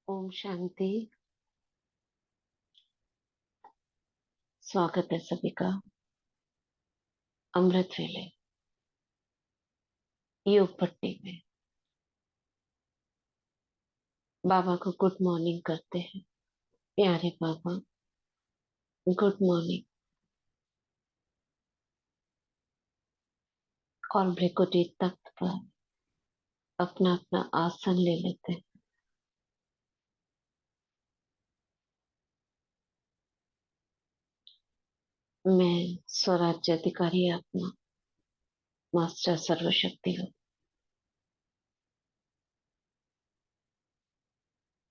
ओम शांति। स्वागत है सभी का अमृत वेले योग भट्टी में। बाबा को गुड मॉर्निंग करते हैं। प्यारे बाबा, गुड मॉर्निंग। और भ्रिकुटी तख्त पर अपना अपना आसन ले लेते हैं। मैं स्वराज्य अधिकारी आत्मा मास्टर सर्वशक्ति हूँ।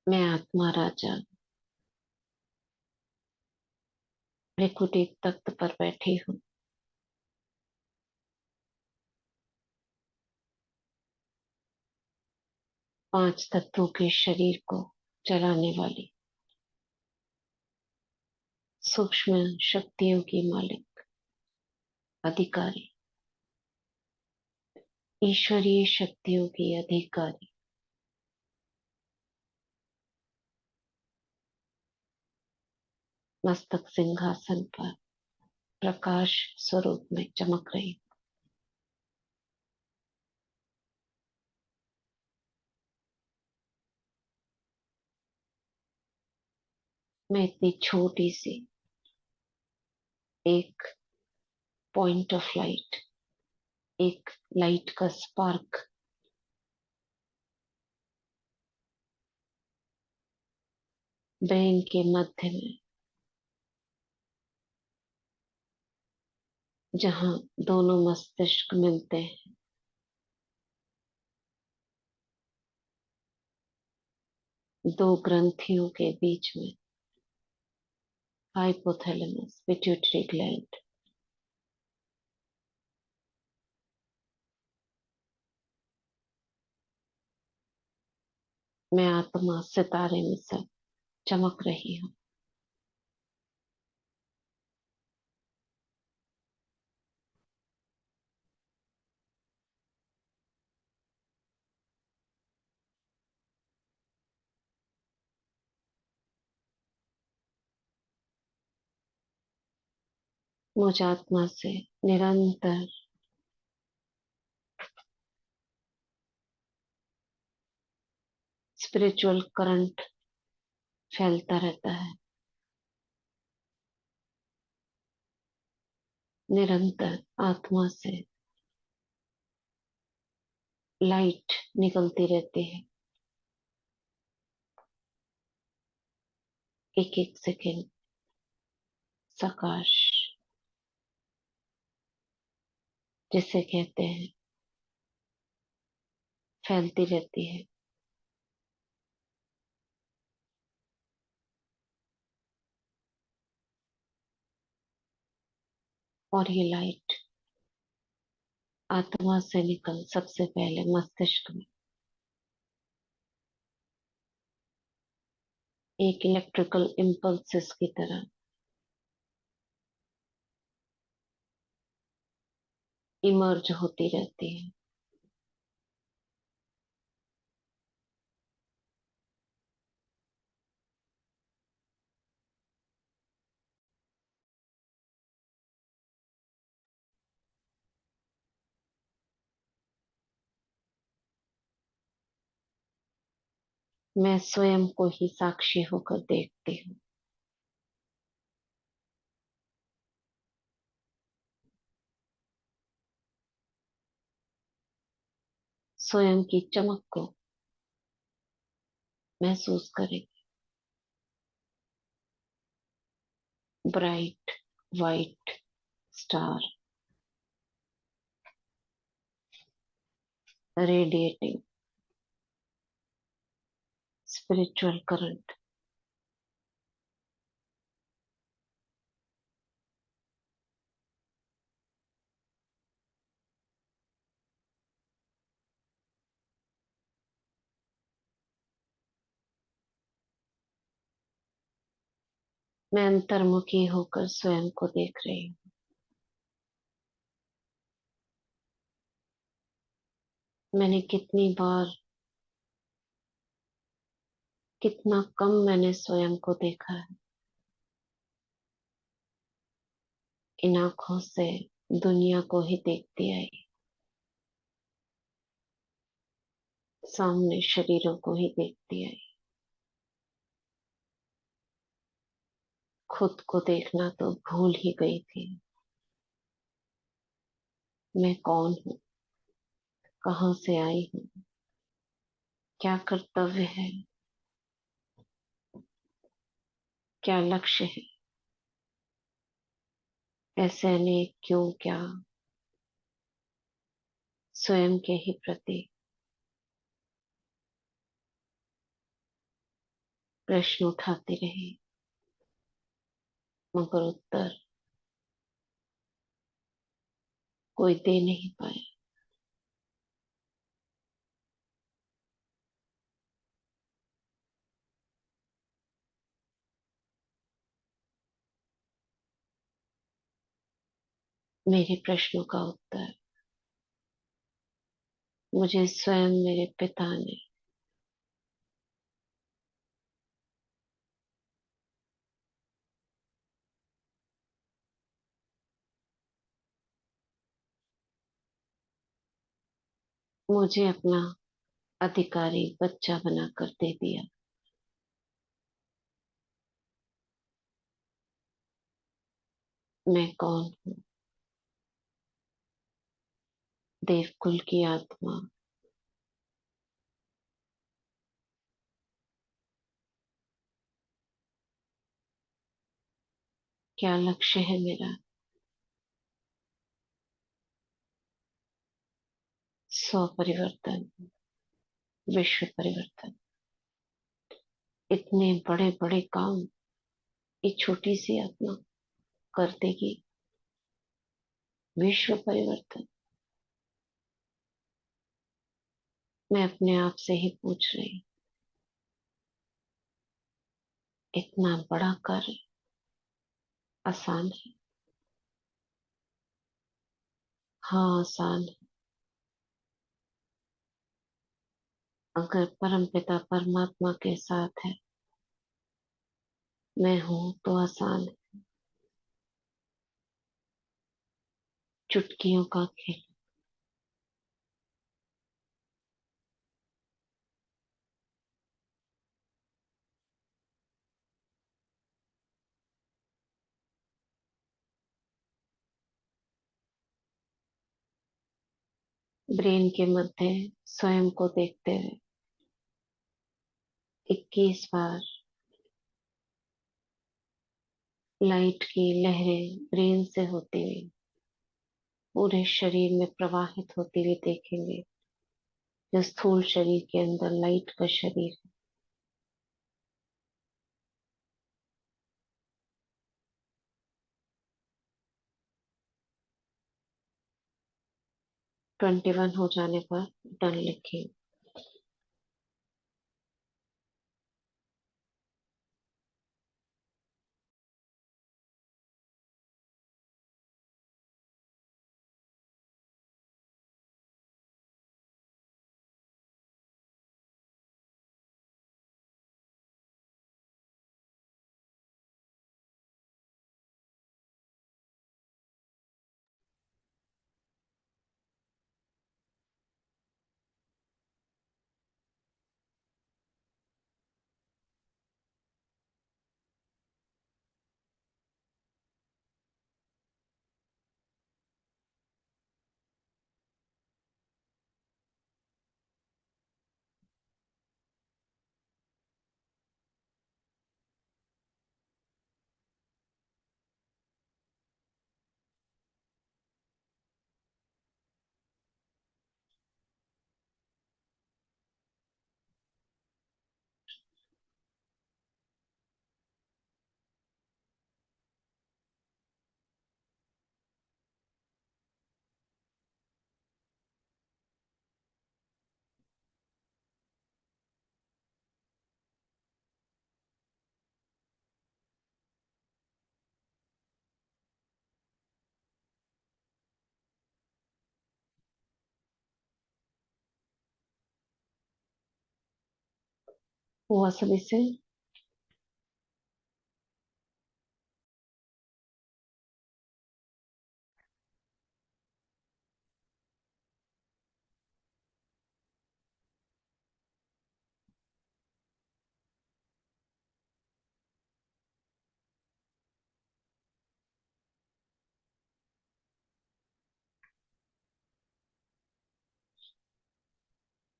मैं आत्मा राजा भ्रिकुटी तख्त पर बैठी हूँ। पांच तत्वों के शरीर को चलाने वाली सूक्ष्म शक्तियों की मालिक अधिकारी, ईश्वरीय शक्तियों की अधिकारी, मस्तक सिंहासन पर प्रकाश स्वरूप में चमक रही। मैं इतनी छोटी सी एक पॉइंट ऑफ लाइट, एक लाइट का स्पार्क ब्रेन के मध्य में, जहां दोनों मस्तिष्क मिलते हैं, दो ग्रंथियों के बीच में, हाइपोथैलेमस पिट्यूटरी ग्लैंड। मैं आत्मा सितारे में से चमक रही हूँ। मुझ आत्मा से निरंतर स्पिरिचुअल करंट फैलता रहता है। निरंतर आत्मा से लाइट निकलती रहती है। एक एक सेकेंड प्रकाश, जिसे कहते हैं, फैलती रहती है। और ये लाइट आत्मा से निकल सबसे पहले मस्तिष्क में एक इलेक्ट्रिकल इम्पल्सेस की तरह इमर्ज होती रहती है। मैं स्वयं को ही साक्षी होकर देखती हूँ। स्वयं की चमक को महसूस करें। Bright white star radiating spiritual current. मैं अंतर्मुखी होकर स्वयं को देख रही हूँ। मैंने कितनी बार कितना कम मैंने स्वयं को देखा है। इन आंखों से दुनिया को ही देखती आई, सामने शरीरों को ही देखती आई। खुद को देखना तो भूल ही गई थी। मैं कौन हूँ, कहाँ से आई हूँ, क्या कर्तव्य है, क्या लक्ष्य है। ऐसे अनेक क्यों क्या स्वयं के ही प्रति प्रश्न उठाती रही, मगर उत्तर कोई दे नहीं पाया। मेरे प्रश्नों का उत्तर मुझे स्वयं मेरे पिता ने, मुझे अपना अधिकारी बच्चा बनाकर दे दिया। मैं कौन हूँ, देवकुल की आत्मा। क्या लक्ष्य है मेरा, स्व परिवर्तन, विश्व परिवर्तन। इतने बड़े बड़े काम एक छोटी सी आत्मा कर देगी। विश्व परिवर्तन। मैं अपने आप से ही पूछ रही, इतना बड़ा कार्य आसान है? हाँ, आसान है। अगर परमपिता परमात्मा के साथ है, मैं हूं तो आसान है। चुटकियों का खेल। ब्रेन के मध्य स्वयं को देखते हुए 21 बार लाइट की लहरें ब्रेन से होती हुई पूरे शरीर में प्रवाहित होती हुई देखेंगे। जो स्थूल शरीर के अंदर लाइट का शरीर 21 हो जाने पर डन लिखेंगे। हुआ सभी से।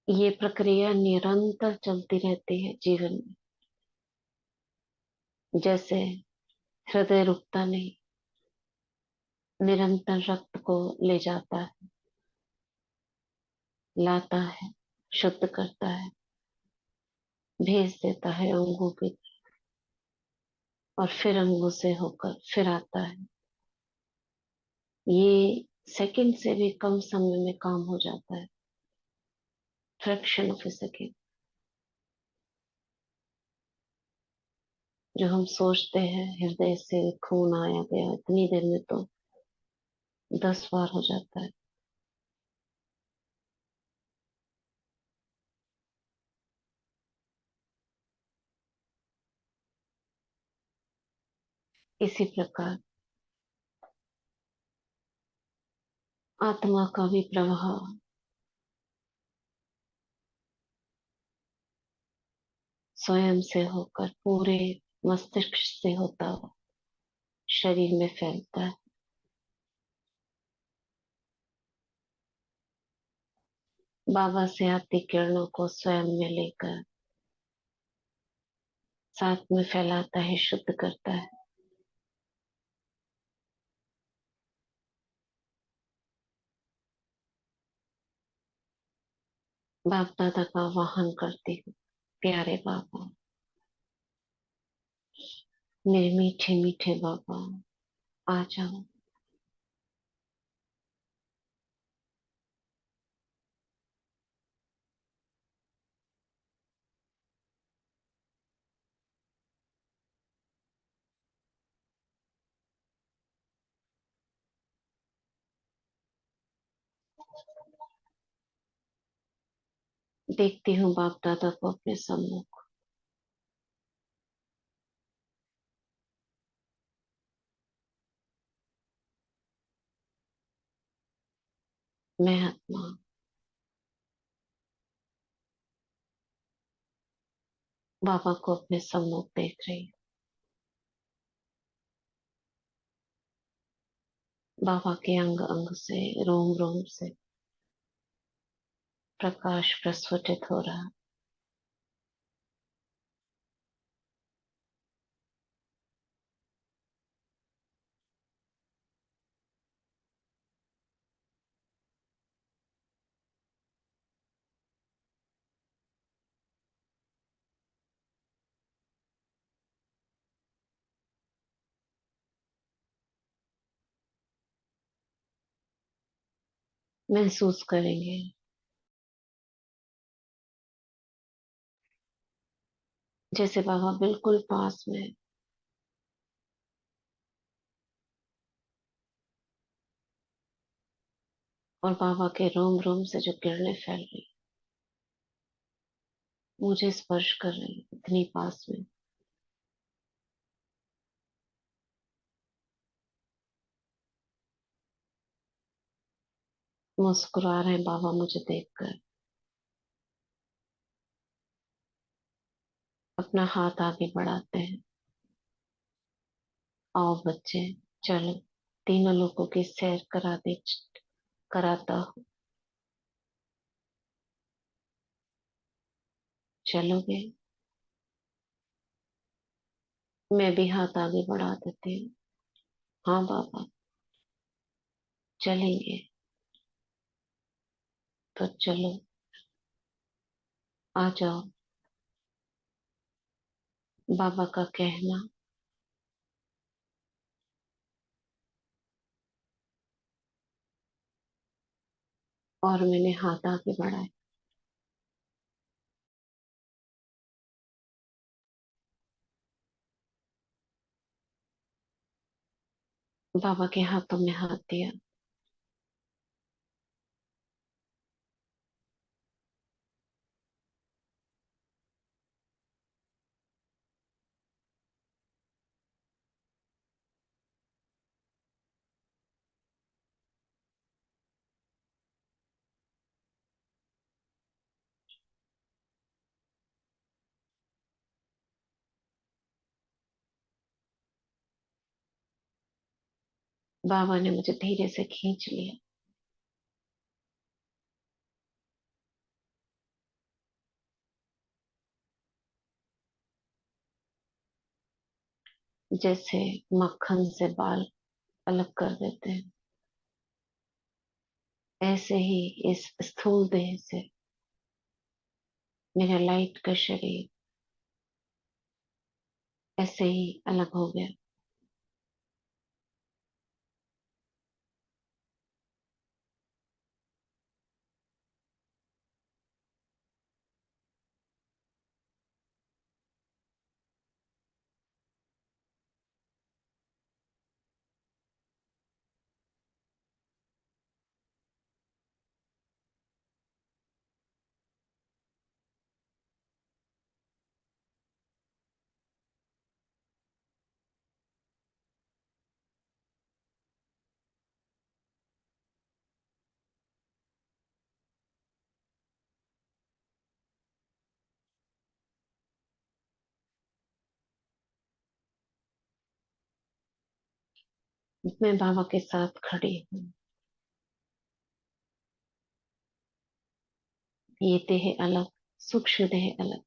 ये प्रक्रिया निरंतर चलती रहती है जीवन में। जैसे हृदय रुकता नहीं, निरंतर रक्त को ले जाता है, लाता है, शुद्ध करता है, भेज देता है अंगों की, और फिर अंगों से होकर फिर आता है। ये सेकंड से भी कम समय में काम हो जाता है, फ्रैक्शन ऑफ ए सेकेंड। जो हम सोचते हैं हृदय से खून आया गया, इतनी देर में तो 10 बार हो जाता है। इसी प्रकार आत्मा का भी प्रवाह स्वयं से होकर पूरे मस्तिष्क से होता हुआ शरीर में फैलता है। बाबा से आती किरणों को स्वयं में लेकर साथ में फैलाता है, शुद्ध करता है। बाप दादा का वाहन करती हूँ। प्यारे बाबा, मेरे मीठे मीठे बाबा, आ जाओ। देखती हूँ बाप दादा को अपने सम्मुख। मैं आत्मा बाबा को अपने सम्मुख देख रही हूँ। बाबा के अंग अंग से, रोम रोम से प्रकाश प्रस्फुटित हो रहा। महसूस करेंगे जैसे बाबा बिल्कुल पास में है, और बाबा के रोम रोम से जो किरणें फैल रही, मुझे स्पर्श कर रही, इतनी पास में। मुस्कुरा रहे हैं बाबा मुझे देखकर। अपना हाथ आगे बढ़ाते हैं। आओ बच्चे, चलो, तीनों लोगों की सैर कराता हूँ। चलोगे? मैं भी हाथ आगे बढ़ा देती हूँ। हाँ बाबा, चलेंगे। तो चलो, आ जाओ। बाबा का कहना, और मैंने हाथ आगे बढ़ाए। बाबा के हाथों में हाथ दिया। बाबा ने मुझे धीरे से खींच लिया। जैसे मक्खन से बाल अलग कर देते हैं, ऐसे ही इस स्थूल देह से मेरा लाइट का शरीर ऐसे ही अलग हो गया। मैं बाबा के साथ खड़ी हूँ। ये देह अलग, सूक्ष्म देह अलग।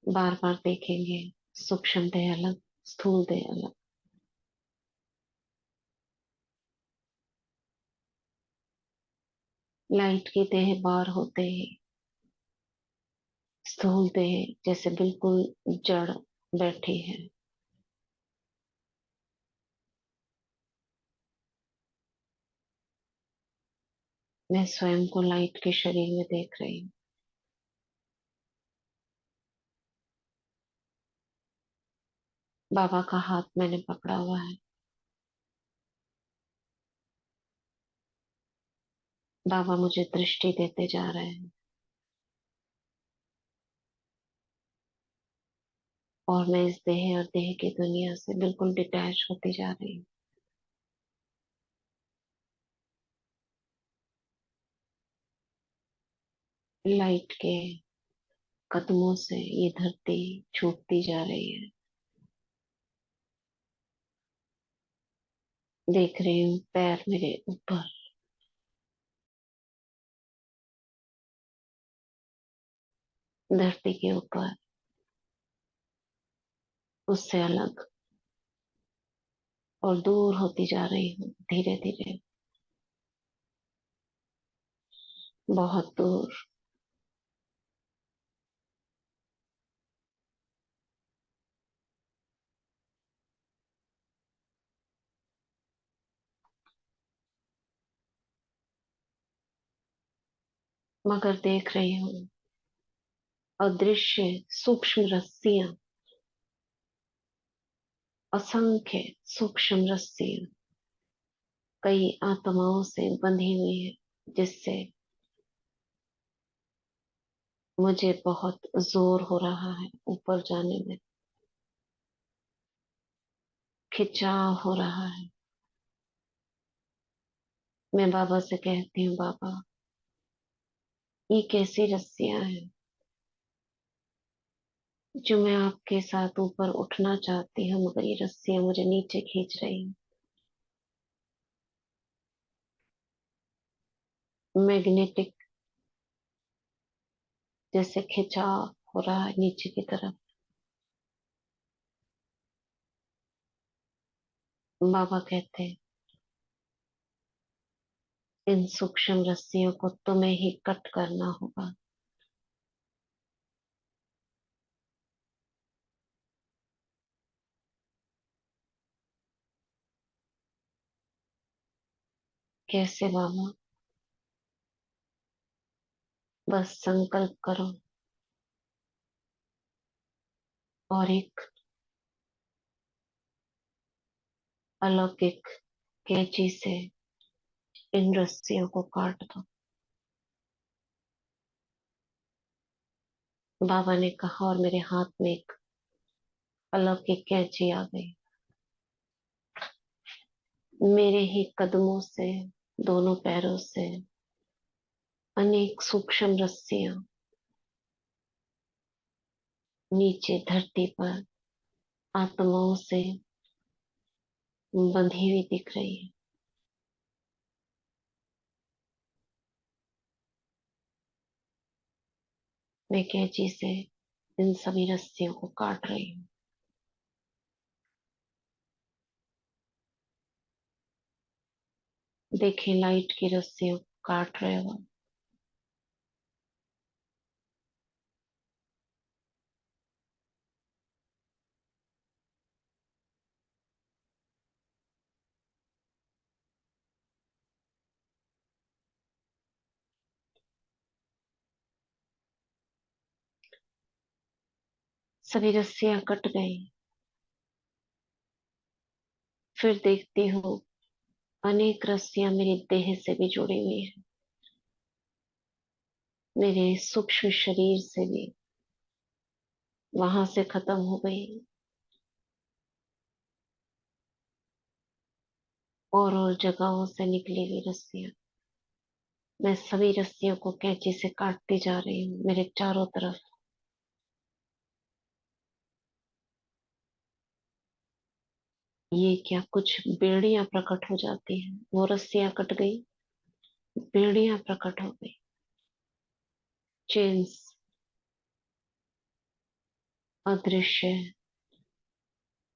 बार बार देखेंगे, सूक्ष्म देह अलग, स्थूल देह अलग। लाइट की देह बार होते ही स्थूल देह जैसे बिल्कुल जड़ बैठी है। मैं स्वयं को लाइट के शरीर में देख रही हूँ। बाबा का हाथ मैंने पकड़ा हुआ है। बाबा मुझे दृष्टि देते जा रहे हैं और मैं इस देह और देह की दुनिया से बिल्कुल डिटैच होती जा रही हूँ। लाइट के कदमों से ये धरती छूटती जा रही है। देख रही हूँ पैर मेरे ऊपर, धरती के ऊपर, उससे अलग और दूर होती जा रही हूँ धीरे धीरे, बहुत दूर। मगर देख रही हूँ अदृश्य सूक्ष्म रस्सियां, असंख्य सूक्ष्म रस्सियां कई आत्माओं से बंधी हुई है, जिससे मुझे बहुत जोर हो रहा है ऊपर जाने में, खिंचाव हो रहा है। मैं बाबा से कहती हूँ, बाबा ये कैसी रस्सियां हैं जो मैं आपके साथ ऊपर उठना चाहती हूँ, मगर ये रस्सियां मुझे नीचे खींच रही हैं। मैग्नेटिक जैसे खिंचाव हो रहा है नीचे की तरफ। बाबा कहते हैं इन सूक्ष्म रस्सियों को तुम्हें ही कट करना होगा। कैसे बाबा? बस संकल्प करो और एक अलौकिक कैंची से इन रस्सियों को काट दो। बाबा ने कहा और मेरे हाथ में एक अलौकिक कैंची आ गई। मेरे ही कदमों से, दोनों पैरों से अनेक सूक्ष्म रस्सियां नीचे धरती पर आत्माओं से बंधी हुई दिख रही है। मैं कैंची से इन सभी रस्सियों को काट रही हूँ। देखें, लाइट की रस्सियों को काट रहे हो। सभी रस्सियां कट गई। फिर देखती हूँ अनेक रस्सियां मेरी देह से भी जुड़ी हुई है, मेरे सूक्ष्म शरीर से भी वहां से खत्म हो गई। और जगहों से निकली हुई रस्सियां, मैं सभी रस्सियों को कैंची से काटती जा रही हूँ मेरे चारों तरफ। ये क्या, कुछ बेड़ियां प्रकट हो जाती हैं। वो रस्सियां कट गई, बेड़ियां प्रकट हो गई। चेन्स, अदृश्य,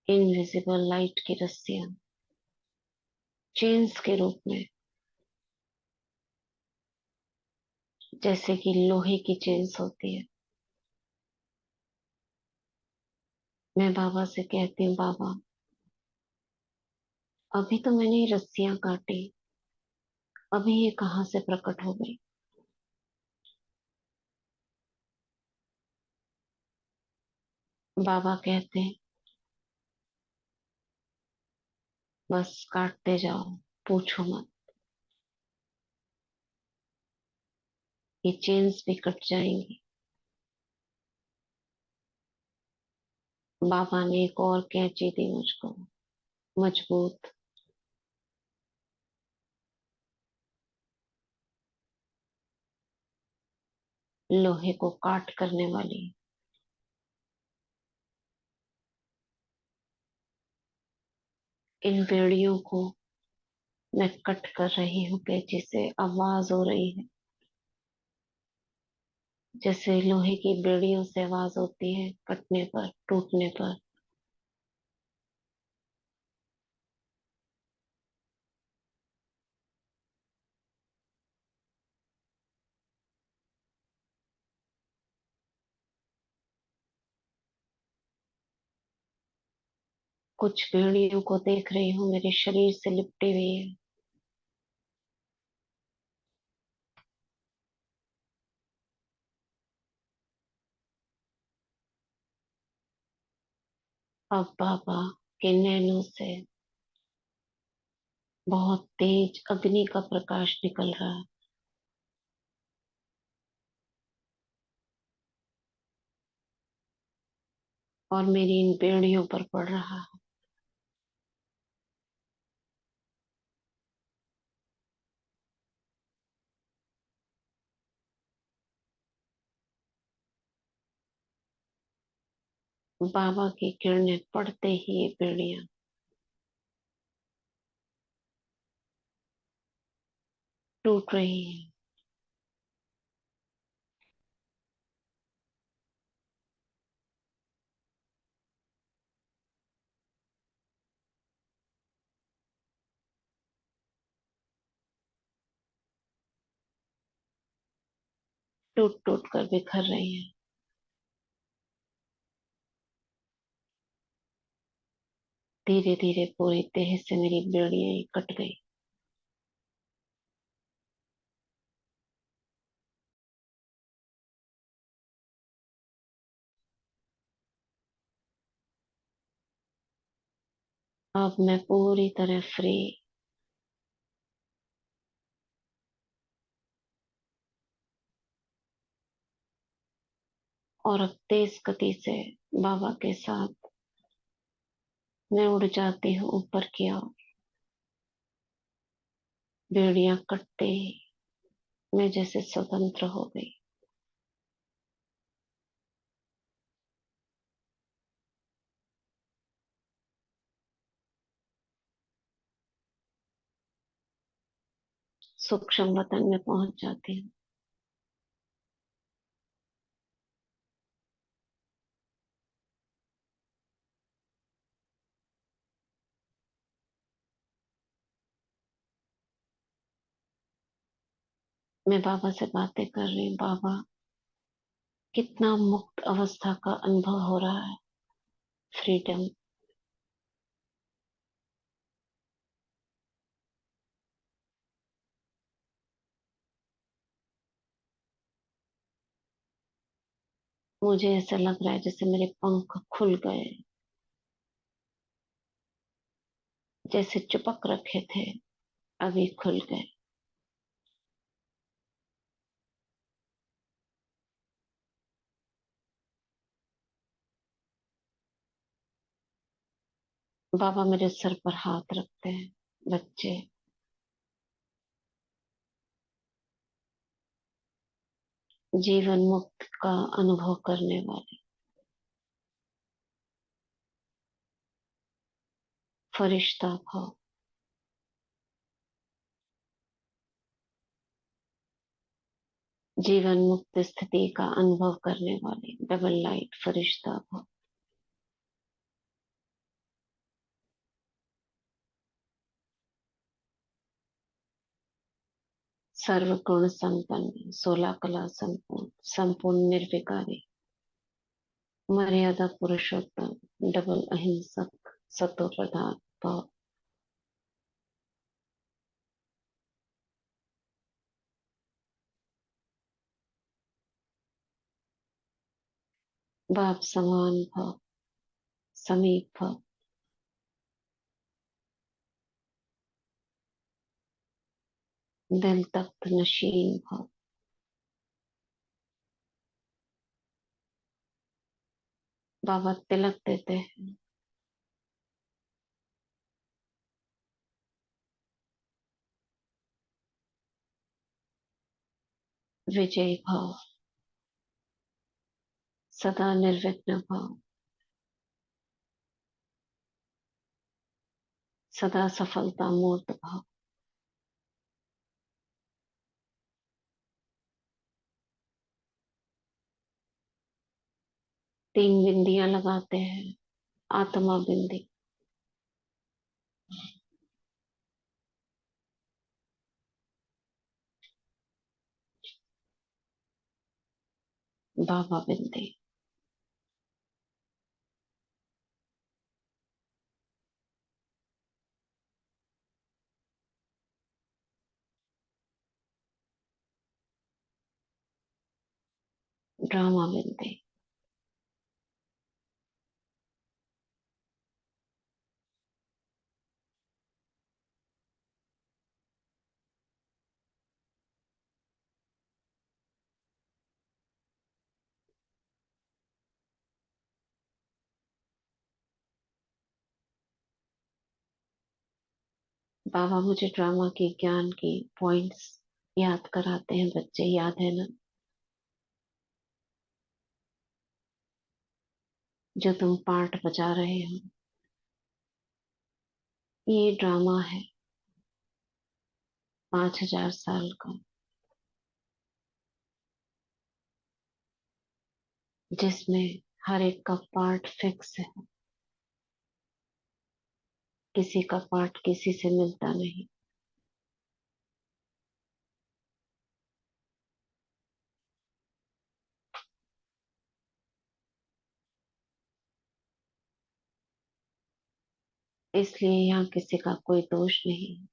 इनविजिबल लाइट की रस्सियां चेन्स के रूप में, जैसे कि लोहे की चेन्स होती है। मैं बाबा से कहती हूँ, बाबा अभी तो मैंने ये रस्सियां काटी, अभी ये कहाँ से प्रकट हो गई। बाबा कहते हैं, बस काटते जाओ, पूछो मत, ये चेन्स भी कट जाएंगी। बाबा ने एक और कैंची दी मुझको, मजबूत, लोहे को काट करने वाली। इन बेड़ियों को मैं कट कर रही हूँ कैंची से। आवाज हो रही है, जैसे लोहे की बेड़ियों से आवाज होती है कटने पर, टूटने पर। कुछ बेड़ियों को देख रही हूँ मेरे शरीर से लिपटी हुई है। अब बाबा के नैनों से बहुत तेज अग्नि का प्रकाश निकल रहा है और मेरी इन बेड़ियों पर पड़ रहा है। बाबा की किरणें पड़ते ही ये बेड़ियां टूट रही हैं। टूट टूट कर बिखर रही हैं। धीरे धीरे पूरी देह से मेरी बेड़ियां ही कट गई। अब मैं पूरी तरह फ्री। और अब तेज गति से बाबा के साथ मैं उड़ जाती हूँ ऊपर की ओर। बेड़ियां कटते ही मैं जैसे स्वतंत्र हो गई। सूक्ष्म वतन में पहुंच जाती हूँ। मैं बाबा से बातें कर रही हूँ। बाबा, कितना मुक्त अवस्था का अनुभव हो रहा है। फ्रीडम। मुझे ऐसा लग रहा है जैसे मेरे पंख खुल गए, जैसे चिपक रखे थे, अभी खुल गए। बाबा मेरे सर पर हाथ रखते हैं। बच्चे, जीवन मुक्त का अनुभव करने वाले, फरिश्ता भाव, जीवन मुक्त स्थिति का अनुभव करने वाले, डबल लाइट फरिश्ता भाव, सर्व गुण संपन्न, 16 कला संपूर्ण, संपूर्ण निर्विकारी, मर्यादा पुरुषोत्तम, डबल अहिंसक, सतो प्रधान भाव। बाप समान भाव, समीप भाव, दिल तख्त नशीन भाव, बाबा तिलक देते हैं। विजयी भाव, सदा निर्विघ्न भाव, सदा सफलता मूर्त भाव। तीन बिंदियां लगाते हैं। आत्मा बिंदी, बाबा बिंदी। ड्रामा बिंदी। बाबा मुझे ड्रामा की ज्ञान की पॉइंट्स याद कराते हैं। बच्चे, याद है ना, जो तुम पार्ट बजा रहे हो, ये ड्रामा है 5000 साल का, जिसमें हर एक का पार्ट फिक्स है। किसी का पार्ट किसी से मिलता नहीं। इसलिए यहाँ किसी का कोई दोष नहीं है।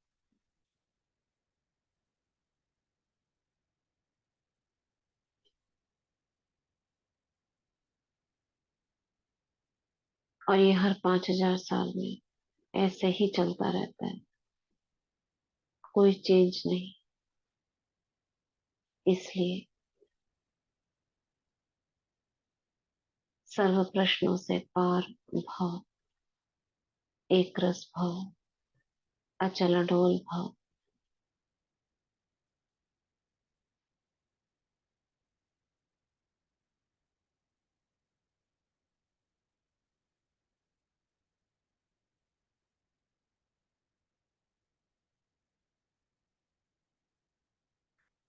और ये हर 5000 साल में ऐसे ही चलता रहता है। कोई चेंज नहीं। इसलिए सर्व प्रश्नों से पार भाव, एक रस भाव, अचल अडोल भाव,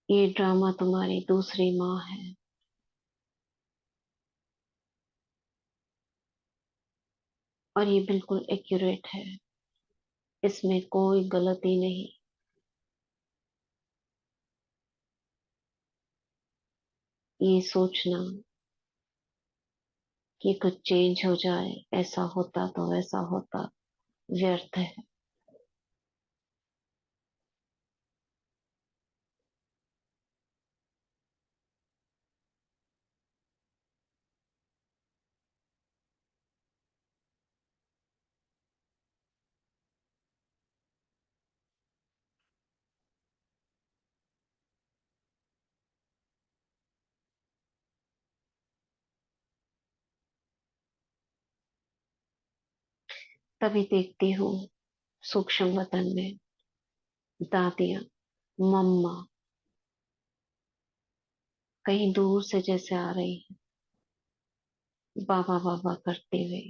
ये ड्रामा तुम्हारी दूसरी माँ है। और ये बिल्कुल एक्यूरेट है, इसमें कोई गलती नहीं। ये सोचना कि कुछ चेंज हो जाए, ऐसा होता तो वैसा होता, व्यर्थ है। तभी देखती हूँ सूक्ष्म वतन में दादियाँ, मम्मा कहीं दूर से जैसे आ रही है, बाबा बाबा करते हुए।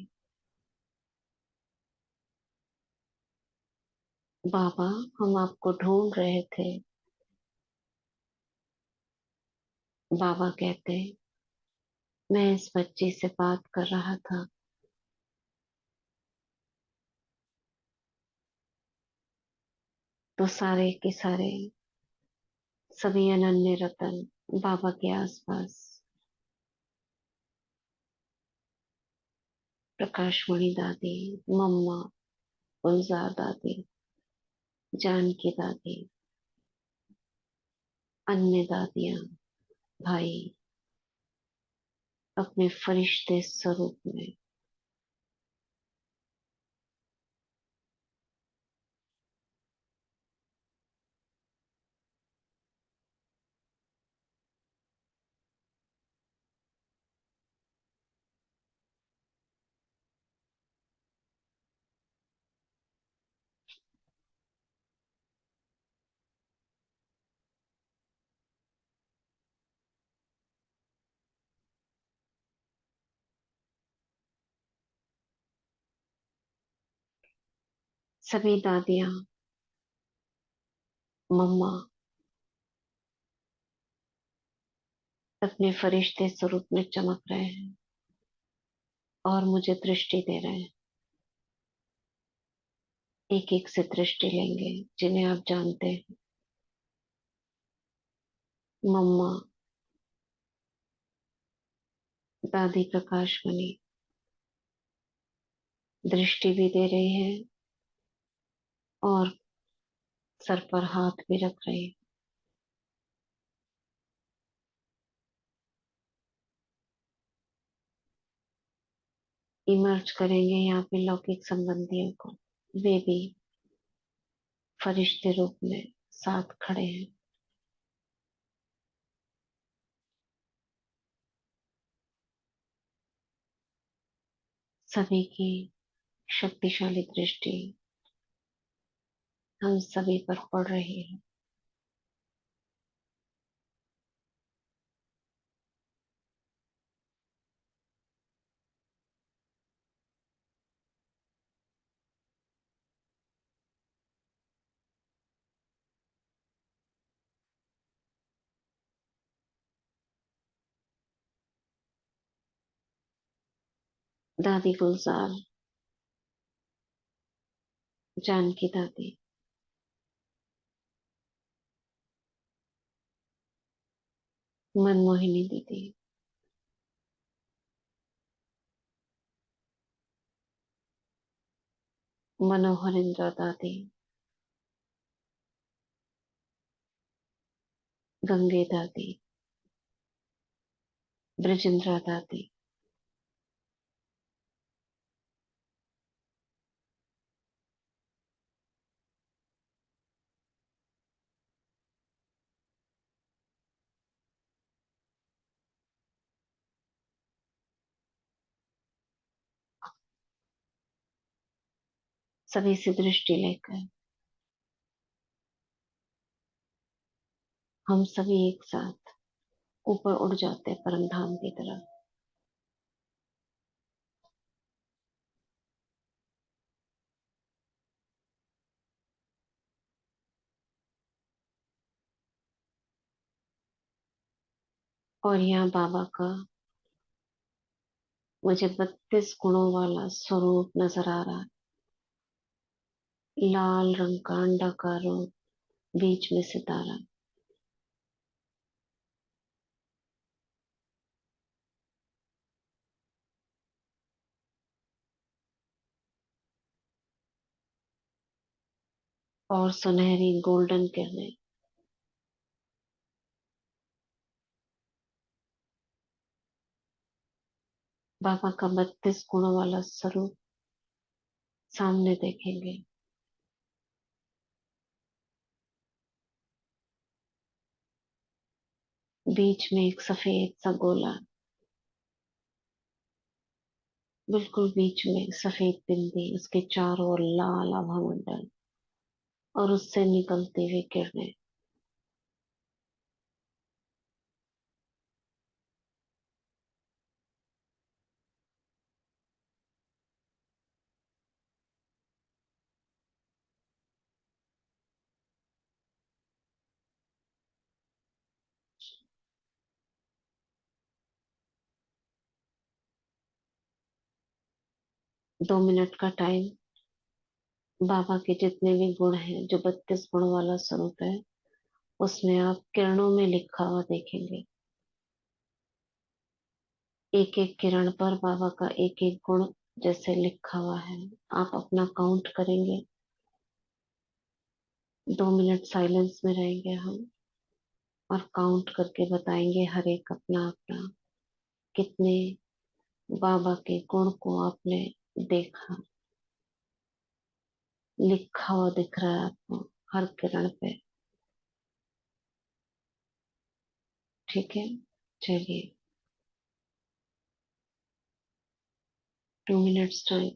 बाबा, हम आपको ढूंढ रहे थे। बाबा कहते, मैं इस बच्ची से बात कर रहा था। तो सारे के सारे, सभी अनन्य रतन बाबा के आसपास, प्रकाशमणि दादी, मम्मा, गुलजार दादी, जानकी दादी, अन्य दादियां, भाई, अपने फरिश्ते स्वरूप में। सभी दादियां, मम्मा अपने फरिश्ते स्वरूप में चमक रहे हैं और मुझे दृष्टि दे रहे हैं। एक एक से दृष्टि लेंगे जिन्हें आप जानते हैं। मम्मा, दादी प्रकाशमणि दृष्टि भी दे रही है और सर पर हाथ भी रख रही है। इमर्ज करेंगे यहाँ पे लौकिक संबंधियों को, वे भी फरिश्ते रूप में साथ खड़े हैं। सभी की शक्तिशाली दृष्टि हम सभी पर पड़ रही है। दादी गुलजार, जानकी दादी, मनमोहिनी दीदी, मनोहर इंदिरा दादी, गंगे दादी, ब्रजेंद्रा दादी, सभी से दृष्टि लेकर हम सभी एक साथ ऊपर उड़ जाते हैं परम धाम की तरफ। और यहाँ बाबा का मुझे 32 गुणों वाला स्वरूप नजर आ रहा है। लाल रंग का अंडाकार रूप, बीच में सितारा। और सुनहरी गोल्डन किरणें। बाबा का 32 गुणों वाला स्वरूप सामने देखेंगे। बीच में एक सफेद सा गोला, बिल्कुल बीच में सफेद बिंदी, उसके चारों ओर लाल आभा मंडल और उससे निकलती हुई किरणें। दो मिनट का टाइम। बाबा के जितने भी गुण हैं, जो 32 गुण वाला स्वरूप है, उसमें आप किरणों में लिखा हुआ देखेंगे। एक एक किरण पर बाबा का एक एक गुण जैसे लिखा हुआ है। आप अपना काउंट करेंगे। 2 मिनट साइलेंस में रहेंगे हम, और काउंट करके बताएंगे हर एक अपना अपना, कितने बाबा के गुण को आपने देखा, लिखा हुआ दिख रहा है आपको हर किरण पे। ठीक है, चलिए। 2 मिनट्स टाइम।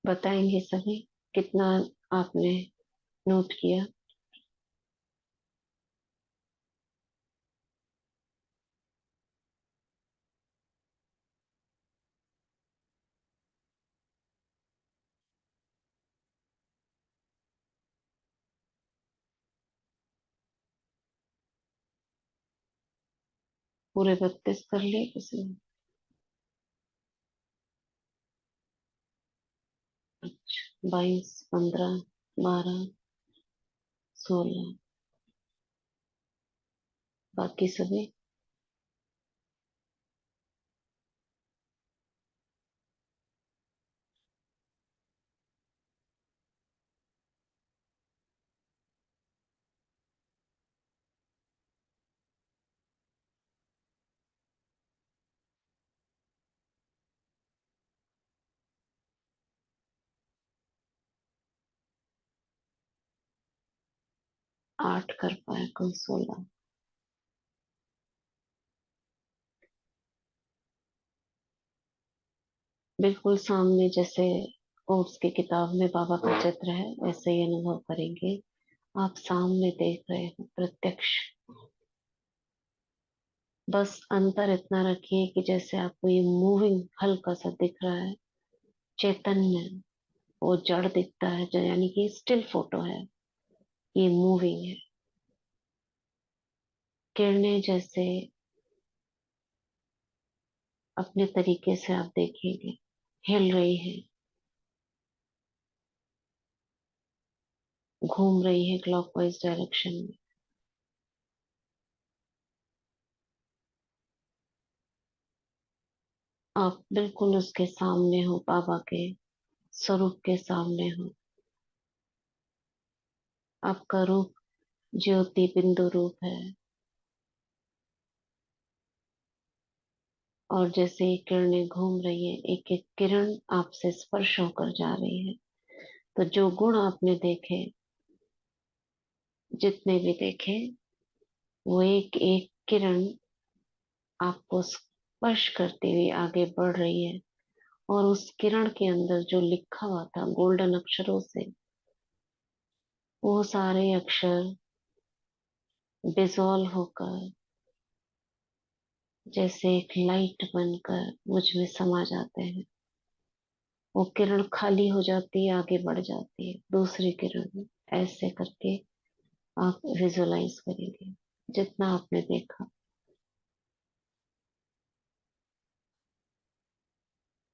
बताएंगे सभी कितना आपने नोट किया। पूरे 32 कर लिए किसी ने? अच्छा, 22, 15, 12, 16, बाकी सभी? 8 कर पाए, कुल 16। बिल्कुल सामने जैसे ओट्स की किताब में बाबा का चित्र है, वैसे ही अनुभव करेंगे। आप सामने देख रहे हो, प्रत्यक्ष। बस अंतर इतना रखिए कि जैसे आपको ये मूविंग हल्का सा दिख रहा है, चैतन्य, वो जड़ दिखता है, जो यानी कि स्टिल फोटो है, ये मूविंग है। किरणें जैसे अपने तरीके से आप देखेंगे हिल रही है, घूम रही है क्लॉकवाइज डायरेक्शन में। आप बिल्कुल उसके सामने हो, बाबा के स्वरूप के सामने हो। आपका रूप ज्योति बिंदु रूप है, और जैसे ये किरणें घूम रही है, एक एक किरण आपसे स्पर्श होकर जा रही है। तो जो गुण आपने देखे, जितने भी देखे, वो एक एक किरण आपको स्पर्श करती हुई आगे बढ़ रही है। और उस किरण के अंदर जो लिखा हुआ था गोल्डन अक्षरों से, वो सारे अक्षर डिसॉल्व होकर जैसे एक लाइट बनकर मुझ में समा जाते हैं। वो किरण खाली हो जाती है, आगे बढ़ जाती है दूसरी किरण में। ऐसे करके आप विजुलाइज करेंगे जितना आपने देखा।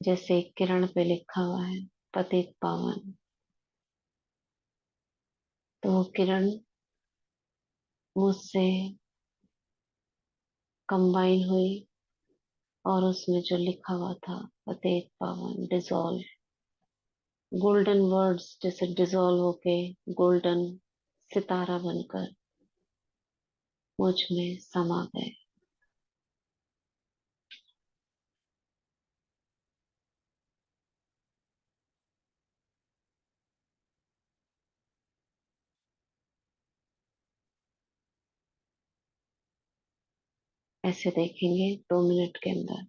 जैसे एक किरण पे लिखा हुआ है पतित पावन, तो वो किरण मुझसे कंबाइन हुई, और उसमें जो लिखा हुआ था पतित पावन डिसॉल्व, गोल्डन वर्ड्स जैसे डिसॉल्व होके गोल्डन सितारा बनकर मुझ में समा गए। ऐसे देखेंगे 2 मिनट के अंदर।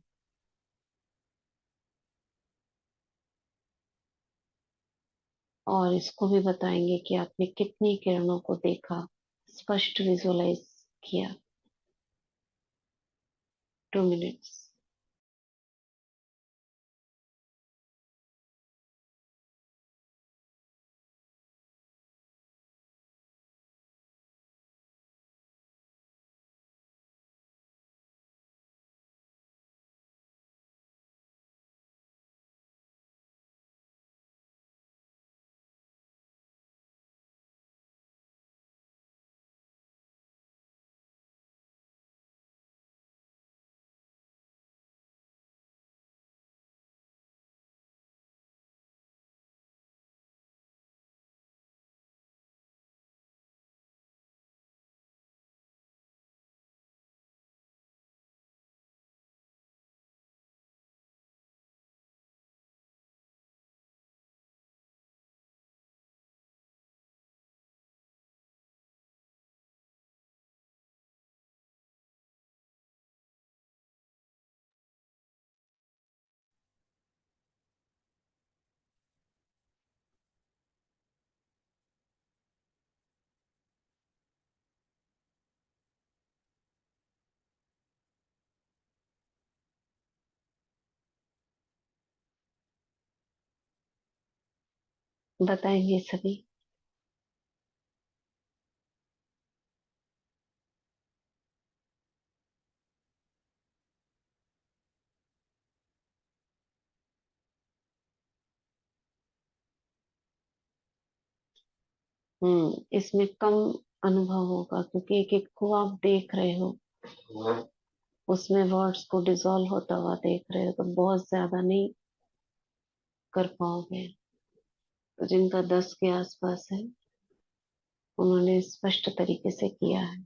और इसको भी बताएंगे कि आपने कितनी किरणों को देखा, स्पष्ट विजुलाइज किया। 2 मिनट्स। बताएंगे सभी। इसमें कम अनुभव होगा क्योंकि एक एक को आप देख रहे हो, उसमें वर्ड्स को डिसॉल्व होता हुआ देख रहे हो, तो बहुत ज्यादा नहीं कर पाओगे। तो जिनका 10 के आसपास है, उन्होंने स्पष्ट तरीके से किया है।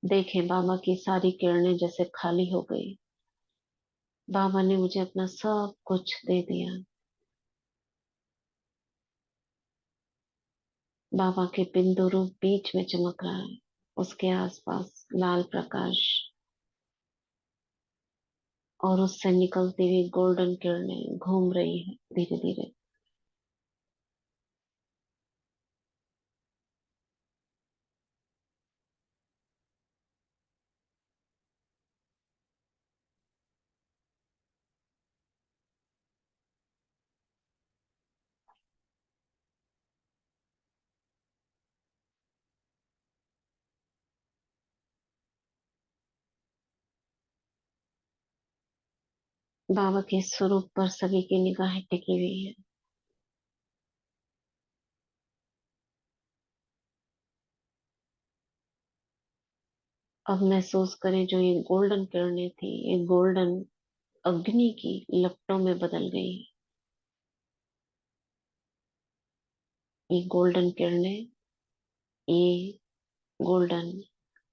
देखें बाबा की सारी किरणें जैसे खाली हो गई। बाबा ने मुझे अपना सब कुछ दे दिया। बाबा के बिंदु रूप बीच में चमक रहा है, उसके आसपास लाल प्रकाश और उससे निकलती हुई गोल्डन किरणें घूम रही है धीरे धीरे। बाबा के स्वरूप पर सभी की निगाहें टिकी हुई है। अब महसूस करें, जो ये गोल्डन किरणें थी, ये गोल्डन अग्नि की लपटों में बदल गई। ये गोल्डन किरणें, ये गोल्डन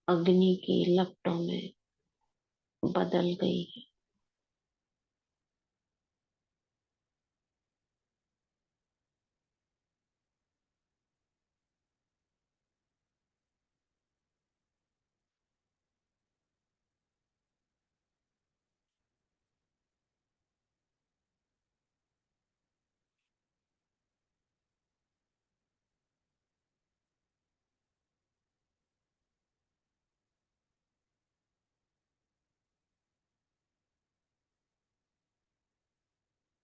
अग्नि की लपटों में बदल गई है।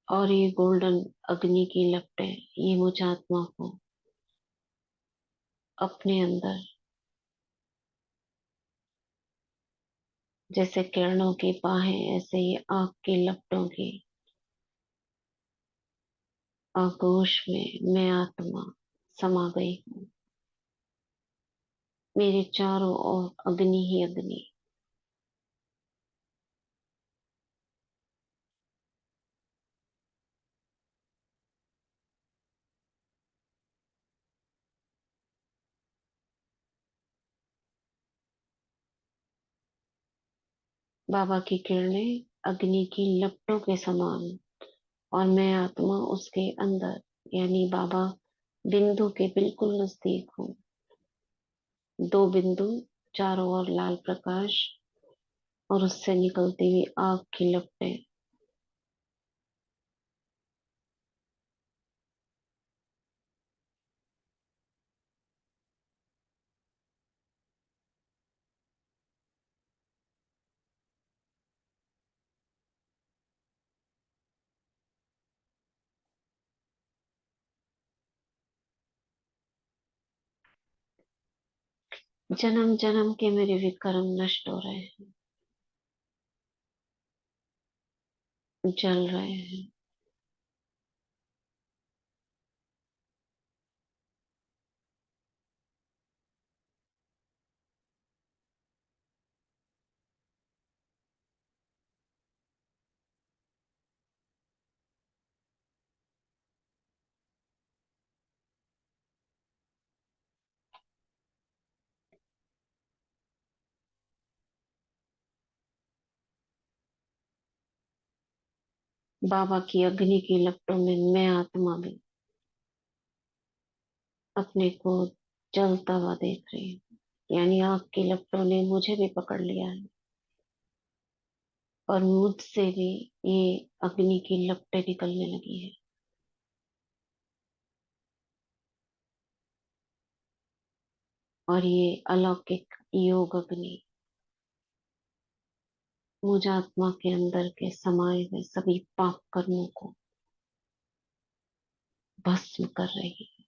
और ये गोल्डन अग्नि की लपटें, ये मुझ आत्मा को अपने अंदर जैसे किरणों की बाहें, ऐसे ही आग की लपटों की आगोश में मैं आत्मा समा गई हूँ। मेरे चारों ओर अग्नि ही अग्नि। बाबा की किरणें अग्नि की लपटों के समान, और मैं आत्मा उसके अंदर, यानी बाबा बिंदु के बिल्कुल नजदीक हूँ। दो बिंदु, चारों ओर लाल प्रकाश, और उससे निकलती हुई आग की लपटें। जन्म जन्म के मेरे विक्रम नष्ट हो रहे हैं, जल रहे हैं। बाबा की अग्नि की लपटों में मैं आत्मा भी अपने को जलता हुआ देख रही हूँ, यानी आग की लपटों ने मुझे भी पकड़ लिया है, और मुझसे भी ये अग्नि की लपटें निकलने लगी है। और ये अलौकिक योग अग्नि मुझ आत्मा के अंदर के समाये हुए सभी पाप कर्मों को भस्म कर रही है।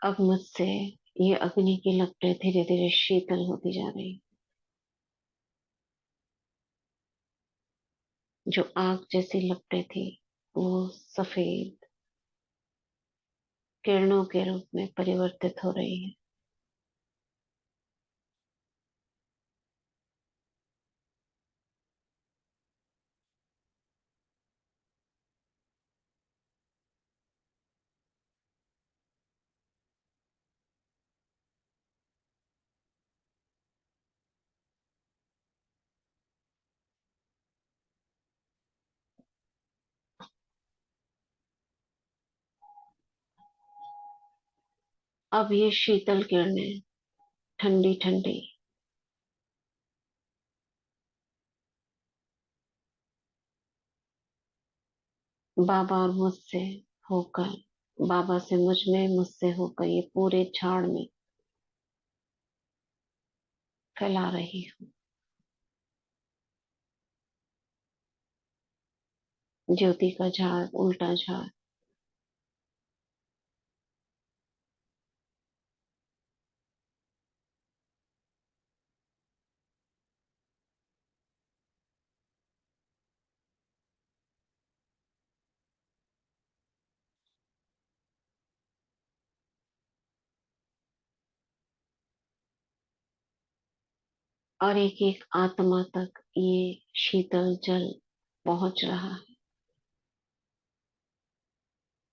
अब मुझसे ये अग्नि की लपटें धीरे धीरे शीतल होती जा रही। जो आग जैसी लपटें थी वो सफेद किरणों के रूप में परिवर्तित हो रही है। अब ये शीतल किरणें ठंडी ठंडी बाबा और मुझसे होकर, बाबा से मुझ में, मुझसे होकर ये पूरे झाड़ में फैला रही हूँ। ज्योति का झाड़, उल्टा झाड़। और एक एक आत्मा तक ये शीतल जल पहुंच रहा है।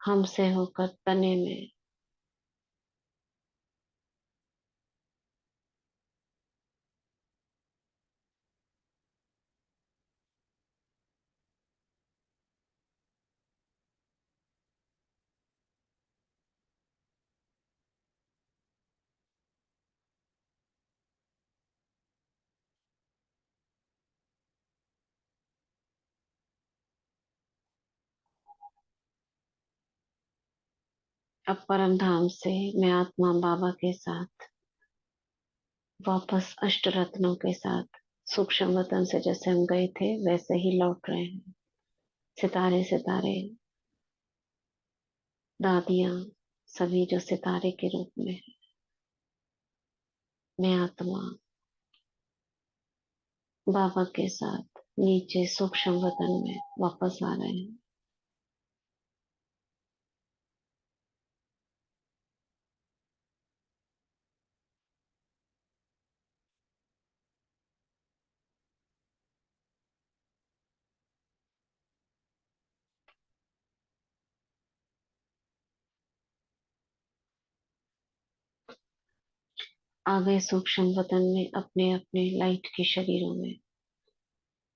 हमसे होकर तने में, अब परम धाम से मैं आत्मा बाबा के साथ वापस अष्ट रत्नों के साथ सूक्ष्म वतन से जैसे हम गए थे वैसे ही लौट रहे हैं। सितारे सितारे, दादियां, सभी जो सितारे के रूप में है। मैं आत्मा बाबा के साथ नीचे सूक्ष्म वतन में वापस आ रहे हैं। आ गए सूक्ष्म वतन में अपने अपने लाइट के शरीरों में।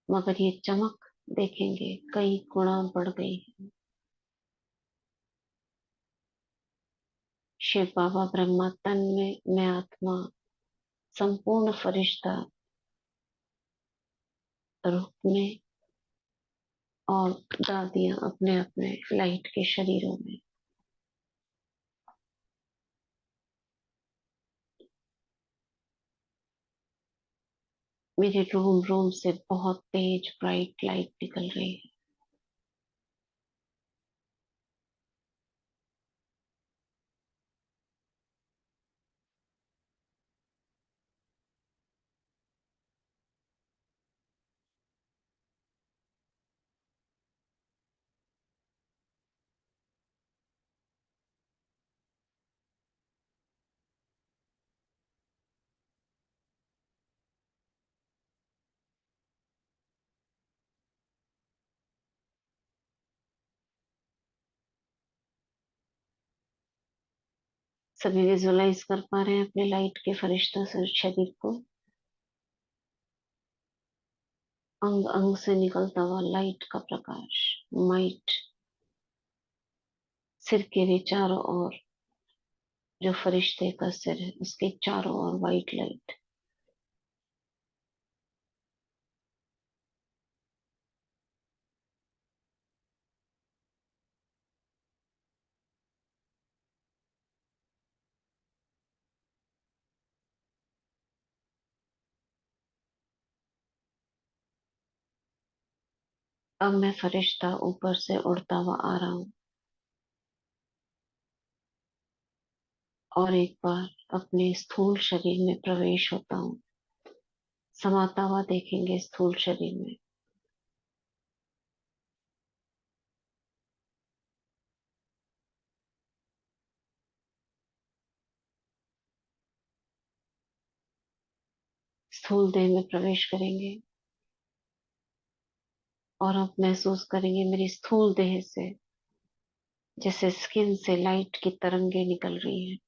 मगर ये चमक देखेंगे कई गुना बढ़ गई है। शिव बाबा ब्रह्मा तन में, मैं आत्मा संपूर्ण फरिश्ता रूप में, और दादियां अपने अपने लाइट के शरीरों में। मेरे रूम रूम से बहुत तेज ब्राइट लाइट निकल रही है। सभी विजुअलाइज कर पा रहे हैं अपने लाइट के फरिश्तों से शरीर को। अंग अंग से निकलता हुआ लाइट का प्रकाश, माइट, सिर के भी चारों ओर, जो फरिश्ते का सिर है उसके चारों ओर वाइट लाइट। अब मैं फरिश्ता ऊपर से उड़ता हुआ आ रहा हूँ। और एक बार अपने स्थूल शरीर में प्रवेश होता हूँ, समाता हुआ देखेंगे स्थूल शरीर में। स्थूल देह में प्रवेश करेंगे और अब महसूस करेंगे मेरी स्थूल देह से जैसे स्किन से लाइट की तरंगे निकल रही हैं।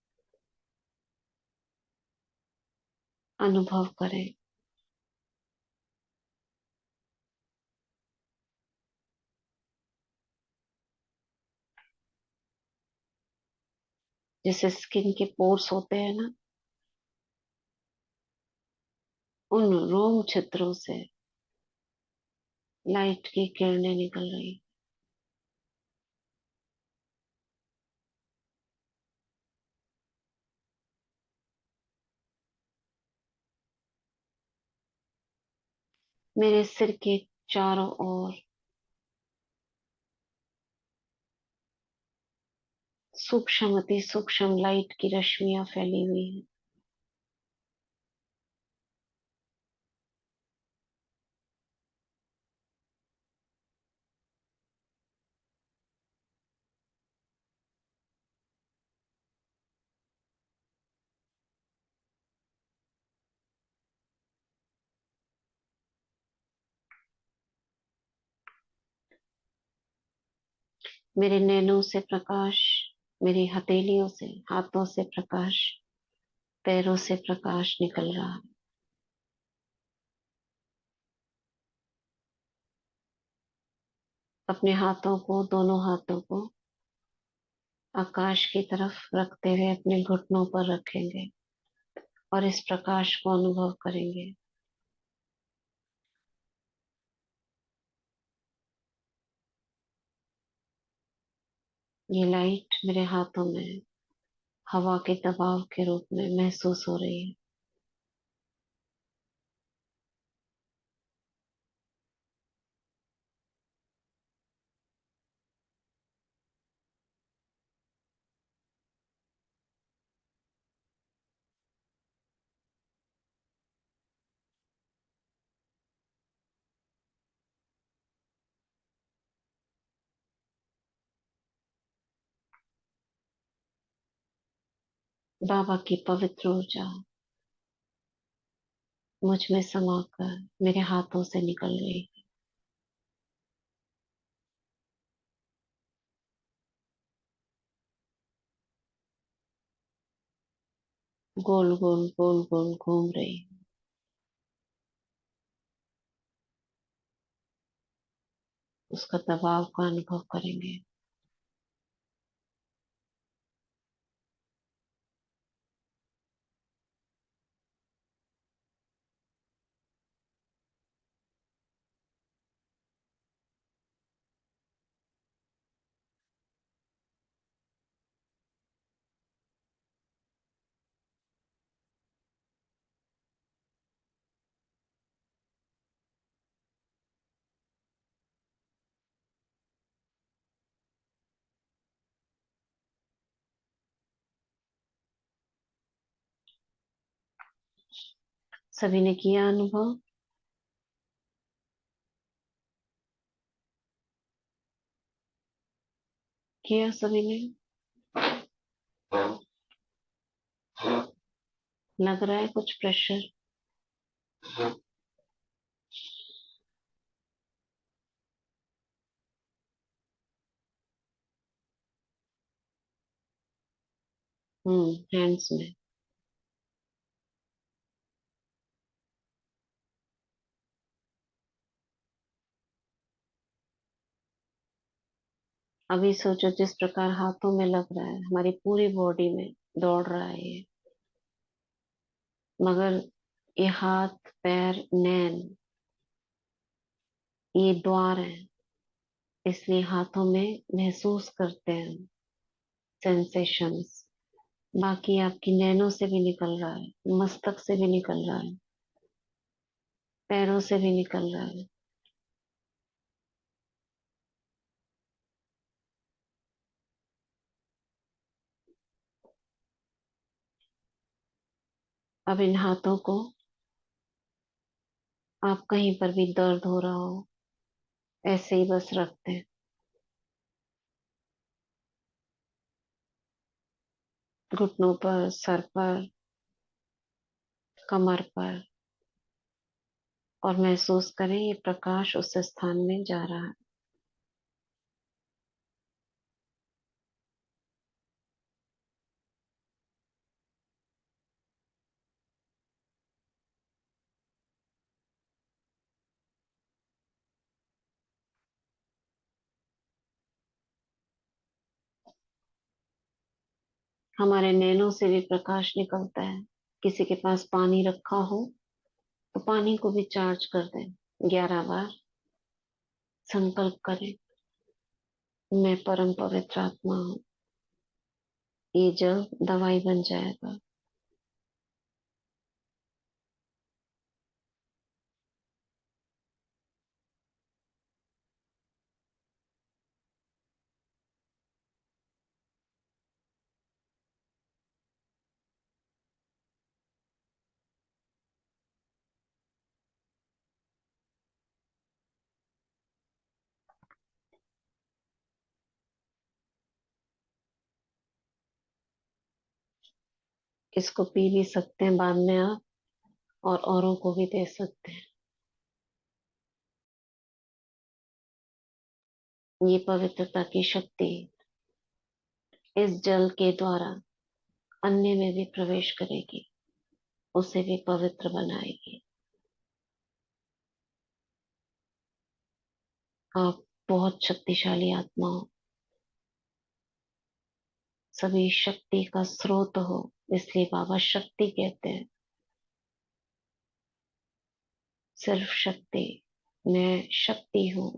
अनुभव करें। जैसे स्किन के पोर्स होते हैं ना, उन रोम छिद्रों से लाइट की किरणें निकल रही। मेरे सिर के चारों ओर सूक्ष्म अति सूक्ष्म लाइट की रश्मियां फैली हुई हैं। मेरे नैनों से प्रकाश, मेरी हथेलियों से, हाथों से प्रकाश, पैरों से प्रकाश निकल रहा है। अपने हाथों को, दोनों हाथों को आकाश की तरफ रखते हुए अपने घुटनों पर रखेंगे और इस प्रकाश को अनुभव करेंगे। ये लाइट मेरे हाथों में हवा के दबाव के रूप में महसूस हो रही है। बाबा की पवित्र ऊर्जा मुझ में समाकर मेरे हाथों से निकल रही है। गोल गोल गोल गोल घूम रही है। उसका दबाव का अनुभव करेंगे। सभी ने किया अनुभव? किया सभी ने? लग रहा है कुछ प्रेशर? हैंड्स में। अभी सोचो जिस प्रकार हाथों में लग रहा है हमारी पूरी बॉडी में दौड़ रहा है ये। मगर ये हाथ पैर नैन ये द्वार है, इसलिए हाथों में महसूस करते हैं सेंसेशंस। बाकी आपकी नैनों से भी निकल रहा है, मस्तक से भी निकल रहा है, पैरों से भी निकल रहा है। अब इन हाथों को, आप कहीं पर भी दर्द हो रहा हो, ऐसे ही बस रख दें। घुटनों पर, सर पर, कमर पर। और महसूस करें ये प्रकाश उस स्थान में जा रहा है। हमारे नैनों से भी प्रकाश निकलता है। किसी के पास पानी रखा हो तो पानी को भी चार्ज कर दें। 11 बार संकल्प करें, मैं परम पवित्र आत्मा हूँ। ये जल दवाई बन जाएगा। इसको पी भी सकते हैं बाद में आप, और औरों को भी दे सकते हैं। ये पवित्रता की शक्ति इस जल के द्वारा अन्य में भी प्रवेश करेगी, उसे भी पवित्र बनाएगी। आप बहुत शक्तिशाली आत्मा हो, सभी शक्ति का स्रोत हो, इसलिए बाबा शक्ति कहते हैं। सिर्फ शक्ति, मैं शक्ति हूँ।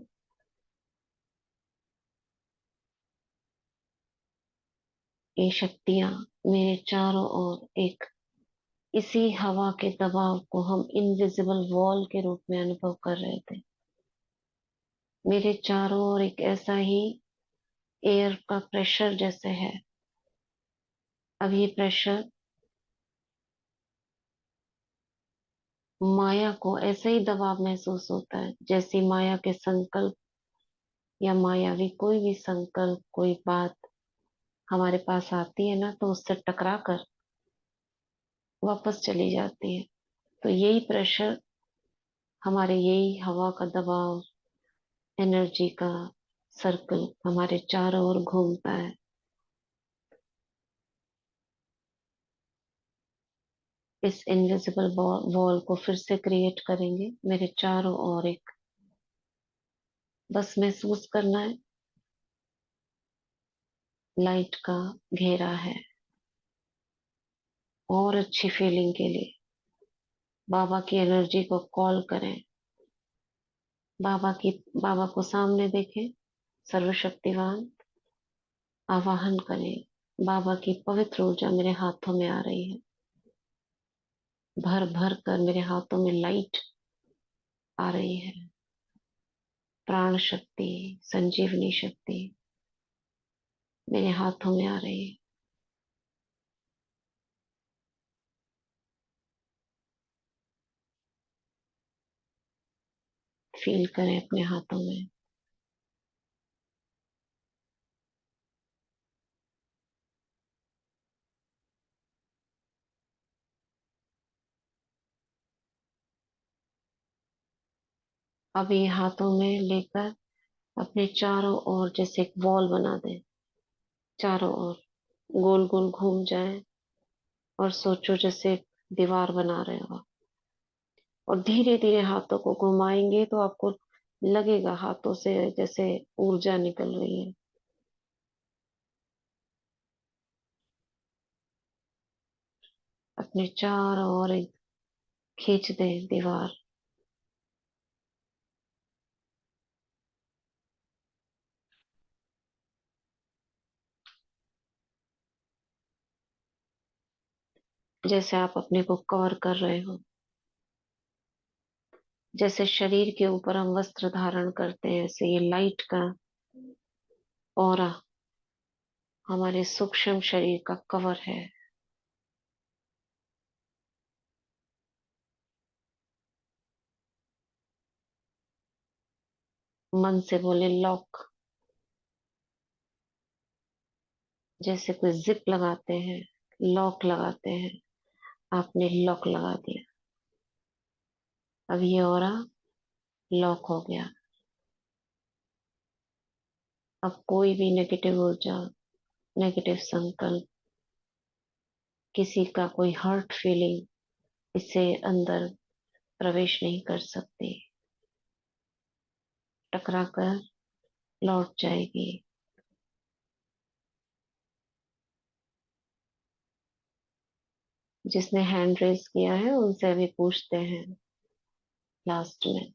ये शक्तियां मेरे चारों ओर एक, इसी हवा के दबाव को हम इनविजिबल वॉल के रूप में अनुभव कर रहे थे। मेरे चारों ओर एक ऐसा ही एयर का प्रेशर जैसे है। अब ये प्रेशर माया को ऐसे ही दबाव महसूस होता है, जैसे माया के संकल्प या मायावी कोई भी संकल्प, कोई बात हमारे पास आती है ना, तो उससे टकरा कर वापस चली जाती है। तो यही प्रेशर, हमारे यही हवा का दबाव, एनर्जी का सर्कल हमारे चारों ओर घूमता है। इस इनविजिबल वॉल को फिर से क्रिएट करेंगे मेरे चारों ओर एक, बस महसूस करना है लाइट का घेरा है। और अच्छी फीलिंग के लिए बाबा की एनर्जी को कॉल करें। बाबा को सामने देखें, सर्वशक्तिवान। आवाहन करें, बाबा की पवित्र ऊर्जा मेरे हाथों में आ रही है। भर भर कर मेरे हाथों में लाइट आ रही है। प्राण शक्ति, संजीवनी शक्ति मेरे हाथों में आ रही है। फील करें अपने हाथों में। अब ये हाथों में लेकर अपने चारों ओर जैसे एक वॉल बना दें। चारों ओर गोल गोल घूम जाए और सोचो जैसे एक दीवार बना रहे हो। और धीरे धीरे हाथों को घुमाएंगे तो आपको लगेगा हाथों से जैसे ऊर्जा निकल रही है। अपने चारों ओर एक खींच दें दीवार। जैसे आप अपने को कवर कर रहे हो, जैसे शरीर के ऊपर हम वस्त्र धारण करते हैं, ऐसे ये लाइट का ऑरा हमारे सूक्ष्म शरीर का कवर है। मन से बोले लॉक। जैसे कोई जिप लगाते हैं, लॉक लगाते हैं, आपने लॉक लगा दिया। अब ये ऑरा लॉक हो गया। अब कोई भी नेगेटिव ऊर्जा, नेगेटिव संकल्प, किसी का कोई हर्ट फीलिंग इससे अंदर प्रवेश नहीं कर सकती, टकरा कर लौट जाएगी। जिसने हैंड रेस किया है उनसे अभी पूछते हैं लास्ट में।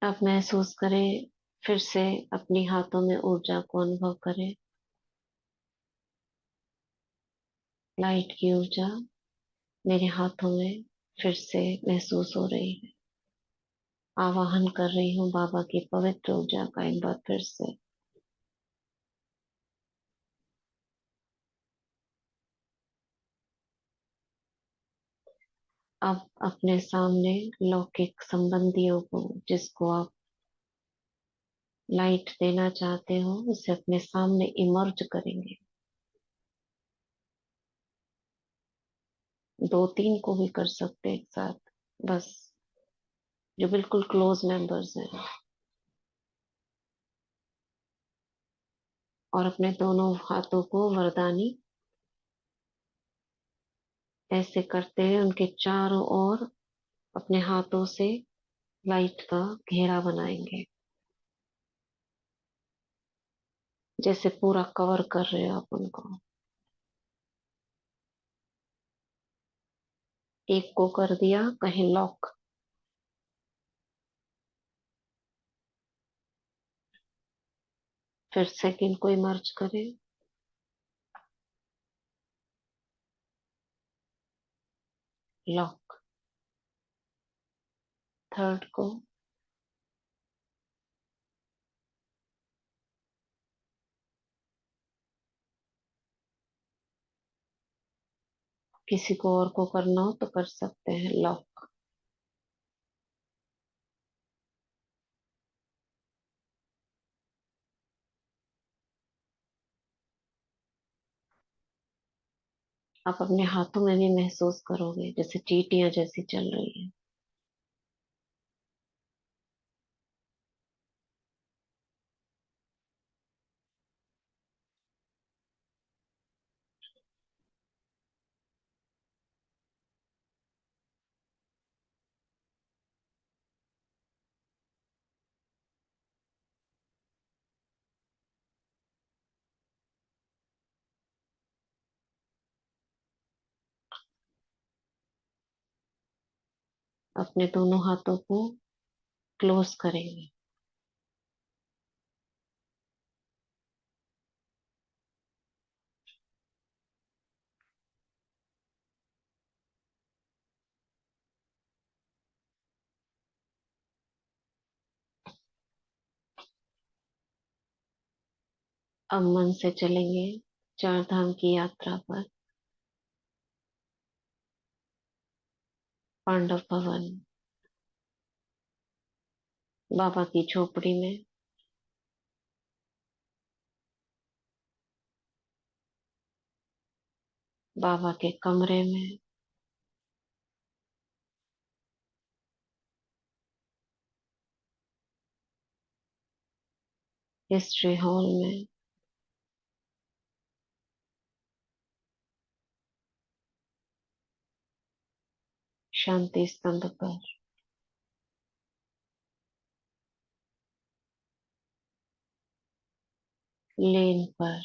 अब महसूस करें, फिर से अपनी हाथों में ऊर्जा को अनुभव करें। लाइट की ऊर्जा मेरे हाथों में फिर से महसूस हो रही है। आवाहन कर रही हूँ बाबा की पवित्र ऊर्जा का एक बार फिर से। अब अपने सामने लौकिक संबंधियों को, जिसको आप लाइट देना चाहते हो, उसे अपने सामने इमर्ज करेंगे। दो तीन को भी कर सकते हैं एक साथ, बस जो बिल्कुल क्लोज मेंबर्स हैं। और अपने दोनों हाथों को वरदानी ऐसे करते हैं, उनके चारों ओर अपने हाथों से लाइट का घेरा बनाएंगे, जैसे पूरा कवर कर रहे हो आप उनको। एक को कर दिया कहीं लॉक, फिर सेकंड को इमर्ज करें, लॉक। थर्ड को, किसी को और को करना हो तो कर सकते हैं लॉक। आप अपने हाथों में भी महसूस करोगे जैसे चींटियां जैसी चल रही है। अपने दोनों हाथों को क्लोज करेंगे। अब मन से चलेंगे चार धाम की यात्रा पर। पांडव भवन, बाबा की झोपड़ी में, बाबा के कमरे में, हिस्ट्री हॉल में, शांति स्तंभ पर, लेन पर,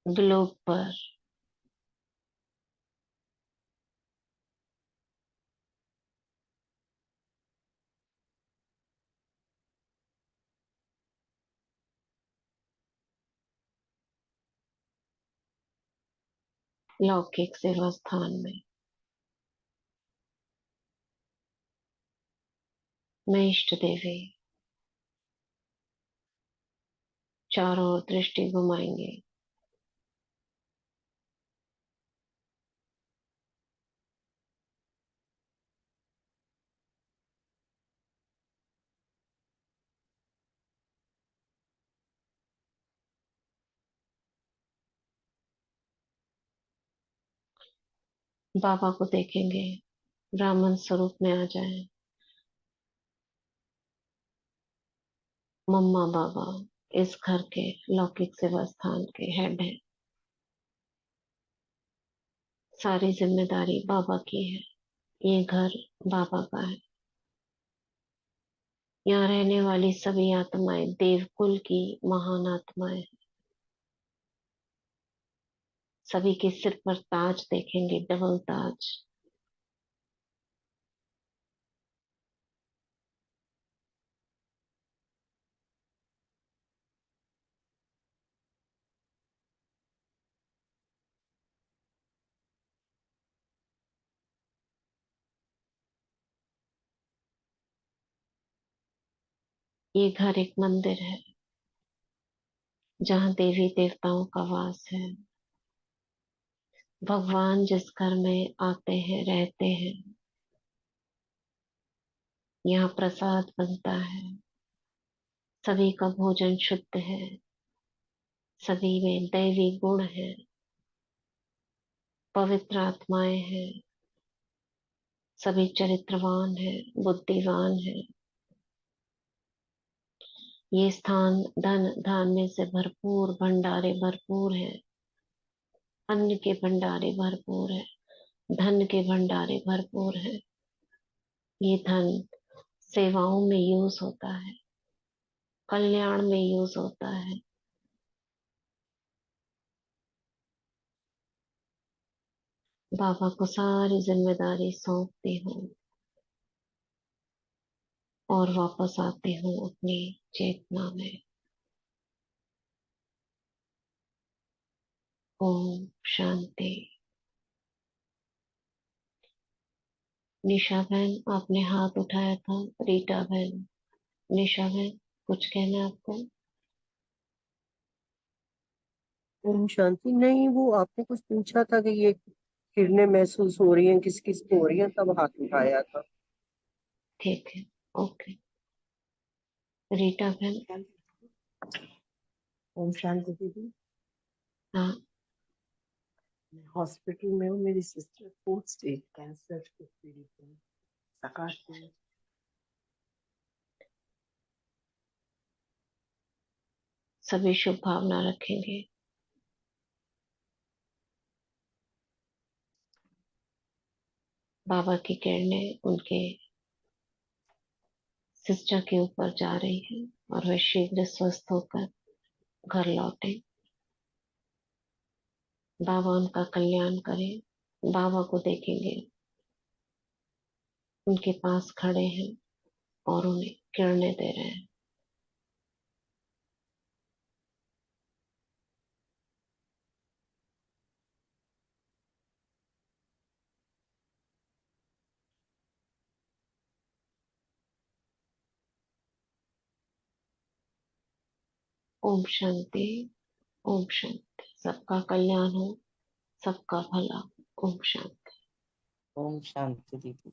ग्लोब पर, लौकिक सेवा स्थान में मैं इष्ट देवी चारों ओर दृष्टि घुमाएंगे। बाबा को देखेंगे, ब्राह्मण स्वरूप में आ जाए। मम्मा बाबा इस घर के लौकिक सेवा स्थान के हेड है। सारी जिम्मेदारी बाबा की है। ये घर बाबा का है। यहाँ रहने वाली सभी आत्माएं देवकुल की महान आत्माएं हैं। सभी के सिर पर ताज देखेंगे, डबल ताज। ये घर एक मंदिर है जहाँ देवी देवताओं का वास है। भगवान जिस घर में आते हैं, रहते हैं, यहाँ प्रसाद बनता है। सभी का भोजन शुद्ध है। सभी में दैवी गुण है। पवित्र आत्माएं हैं। सभी चरित्रवान है, बुद्धिमान है। ये स्थान धन धान्य से भरपूर, भंडारे भरपूर है। अन्न के भंडारे भरपूर है। धन के भंडारे भरपूर है। ये धन सेवाओं में यूज होता है, कल्याण में यूज होता है। बाबा को सारी जिम्मेदारी सौंपती हूँ और वापस आती हूँ अपनी चेतना में। ओम शांति। निशा बहन, आपने हाथ उठाया था। रीटा बहन, निशा बहन, कुछ कहना है आपको? ओम शांति। नहीं, वो आपने कुछ पूछा था कि ये किरणें महसूस हो रही हैं, किस किस को हो रही हैं, तब हाथ उठाया था। ठीक है, ओके। रीटा बहन। ओम शांति दीदी। हाँ। मैं हॉस्पिटल में हूँ। मेरी सिस्टर 4th स्टेज कैंसर से पीड़ित है। प्रकाश में। सभी शुभ भावना रखेंगे। बाबा की किरणें उनके सिस्टर के ऊपर जा रही है और वे शीघ्र स्वस्थ होकर घर लौटे। बाबा उनका कल्याण करें। बाबा को देखेंगे, उनके पास खड़े हैं और उन्हें किरणें दे रहे हैं। ओम शांति। ओम शांति। सबका कल्याण हो, सबका भला। ओम शांति। ओम शांति दीदी।